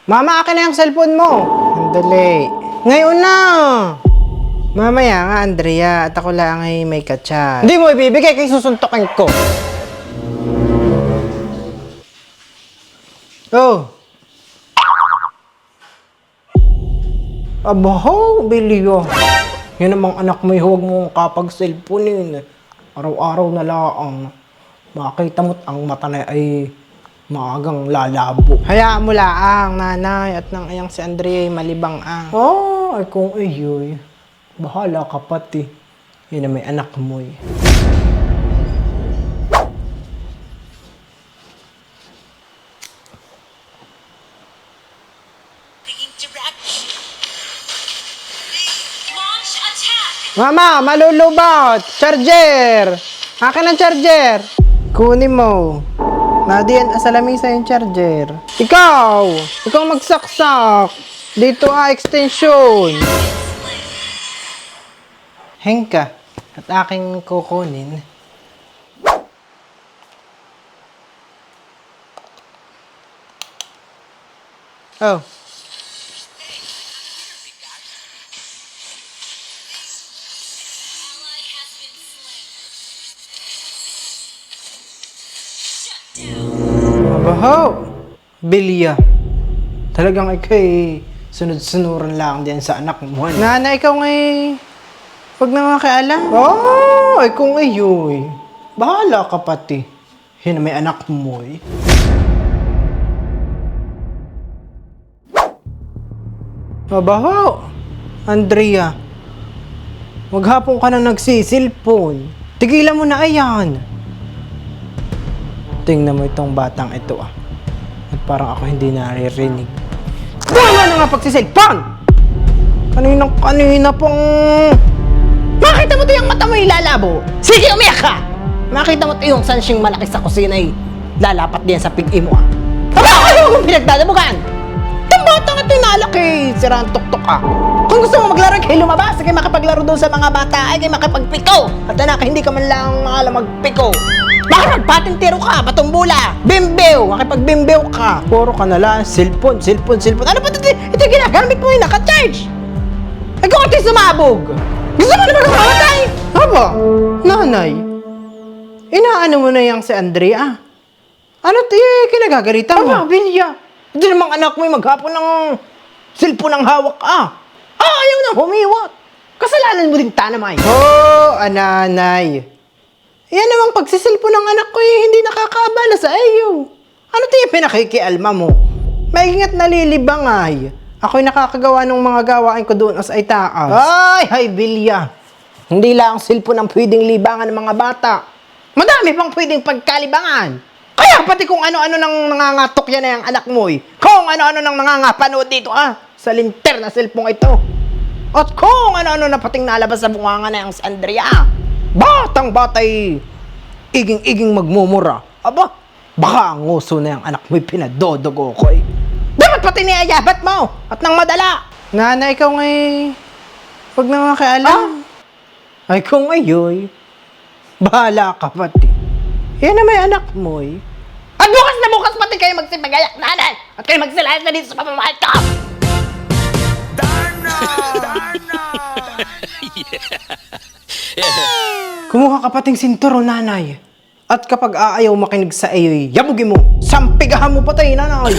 Mama, akin na yung cellphone mo. Andali. Ngayon na. Mamaya nga, Andrea. At ako lang ay may katsa. Hindi mo ibibigay kay susuntokin ko. Oh. Abaho, Bilyo. Yan namang anak mo, huwag mong kapag cellphone. Araw-araw na lang. Makita mo't ang mata na ay maagang lalabo. Hayaan mo laang, nanay, at nang ayang si Andrea ay malibang ang. Oh, ay kung ayoy. Bahala ka pati. Yan na may anak mo eh. Mama, malulubot! Charger! Akin ang charger! Kunin mo. Nadiyan sa lamisa yung charger. Ikaw! Ikaw magsaksak! Dito extension! Hang ka. At aking kukunin. Oh. Mabaho! Bilya. Talagang ikay sunod-sunuran lang din sa anak mo. Nana, ikaw ngay pag nangakialam. Oh, ay kung ayoy. Bahala ka pati. Yan may anak mo eh. Mabaho! Andrea. Maghapon ka na nagsisilpon. Tigilan mo na ayan. Tingnan mo itong batang ito ah. At parang ako hindi naririnig. Tama na nga pagsisilpon! Kanina pong... Makita mo ito yung mata mo ilalabo? Sige, umiyak ka! Makita mo ito yung sansying malaki sa kusina ay lalapat din sa pig-i mo ah. Tama kayo kung pinagdadabugan! Itong batang ito yung nalaki, sirang tuktok ah. Kung gusto mo maglaro kayo lumabas, kaya makipaglaro doon sa mga bata ay kaya makipagpiko. At anak, hindi ka man lang alam magpiko. Makipagpatintero ka, batumbula, bimbew, makipagbimbew ka. Puro ka na lang, cellphone. Ano pa ito? Ito yung ginagamit mo yung naka-charge. Ay kung ito'y sumabog. Gusto mo naman kamamatay? Aba, nanay. Inaano mo na yang si Andrea? Ano ito kinagagalitan mo? Aba, Bilya. Hindi namang anak mo yung maghapon ng cellphone ang hawak ayaw na humiwat. Kasalanan mo rin tanamay. Oh, ananay. Yan namang pagsisilpo ng anak ko hindi nakakaabala sa iyo. Ano tayo pinakikialma mo? Maingat nalilibang ay. Ako'y nakakagawa ng mga gawain ko doon sa itaas. Ay, Bilya. Hindi lang ang silpo ng pwedeng libangan ng mga bata. Madami pang pwedeng pagkalibangan. Kaya pati kung ano-ano nang nangangatok yan na yung anak mo eh. Kung ano-ano nang nangangapanood dito sa linter na silpong ito. At kung ano-ano na pating nalabas sa bunganga na yung si Andrea. Batang-batay, iging-iging magmumura. Aba, baka ang nguso na yung anak mo'y pinadodogo ko eh. Dapat pati niyayabat mo at nang madala. Nana, ikaw ngay, pag nangakialam. Ay kung ayoy, bahala ka pati. Yan na may anak mo eh. At bukas na bukas pati kayo magsipagayak, nanay! At kayo magsilayas na dito sa pamamahal ko! Darna! Kumuha ka pating sinturo, nanay. At kapag aayaw makinig sa iyo'y yabugin mo, sampigahan mo patay, nanay.